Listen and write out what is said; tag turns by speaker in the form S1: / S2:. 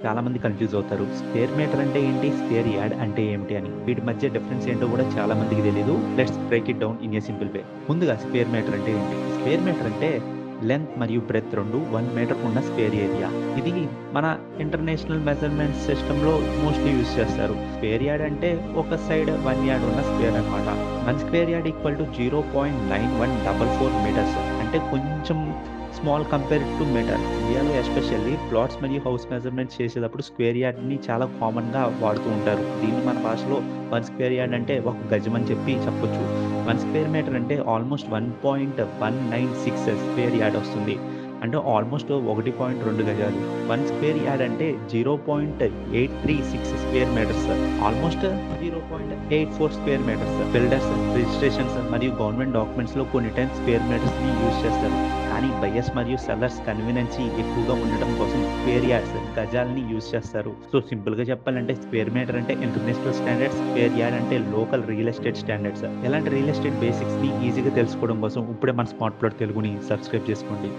S1: చాలా మంది కన్‌ఫ్యూజ్ అవుతారు. స్క్వేర్ మీటర్ అంటే ఏంటి? స్క్వేర్ యార్డ్ అంటే ఏమిటి అని. వీటి మధ్య డిఫరెన్స్ ఏంటో కూడా చాలా మందికి తెలీదు. Let's break it down in a simple way. ముందుగా స్క్వేర్ మీటర్ అంటే ఏంటి? స్క్వేర్ మీటర్ అంటే లెంగ్త్ మరియు బ్రెడ్త్ 1 మీటర్ ఉన్న స్క్వేర్ ఏరియా. ఇది మన ఇంటర్నేషనల్ మెజర్‌మెంట్ సిస్టమ్‌లో మోస్ట్‌లీ యూజ్ చేస్తారు. స్క్వేర్ యార్డ్ అంటే ఒక సైడ్ 1 యార్డ్ ఉన్న స్క్వేర్ అన్నమాట. 1 square yard equal to 0.9144 meters. అంటే కొంచెం స్మాల్ కంపేర్డ్ టు మీటర్. ఇండియాలో ఎస్పెషల్లీ ప్లాట్స్ మరియు హౌస్ మెజర్‌మెంట్స్ చేసేటప్పుడు స్క్వేర్ యార్డ్‌ని చాలా కామన్‌గా వాడుతూ ఉంటారు. దీన్ని మన భాషలో 1 స్క్వేర్ యార్డ్ అంటే ఒక గజం అని చెప్పొచ్చు. 1 స్క్వేర్ మీటర్ అంటే ఆల్మోస్ట్ 1.196 స్క్వేర్ యార్డ్ వస్తుంది. అంటే ఆల్మోస్ట్ 1.2 గజాలు. 1 స్క్వేర్ యార్డ్ అంటే 0.836 square meters. Almost 0.84 square meters. Builders, registrations మరియు గవర్నమెంట్ డాక్యుమెంట్స్‌లో కొన్ని టైమ్స్ స్క్వేర్ మీటర్స్‌ని యూజ్ చేస్తారు. కానీ బయర్స్ మరియు సెల్లర్స్ కన్వీనియన్సీ ఎక్కువగా ఉండటం కోసం స్క్వేర్ యార్డ్స్, గజాల్ని యూజ్ చేస్తారు. సో సింపుల్‌గా చెప్పాలంటే స్క్వేర్ మీటర్ అంటే ఇంటర్నేషనల్ స్టాండర్డ్స్, స్క్వేర్ యార్డ్ అంటే లోకల్ రియల్ ఎస్టేట్ స్టాండర్డ్స్. ఇలాంటి రియల్ ఎస్టేట్ బేసిక్స్‌ని ఈజీగా తెలుసుకోవడం కోసం ఇప్పుడే మన స్మార్ట్ ప్లాట్ తెలుగుని సబ్స్క్రైబ్ చేసుకోండి.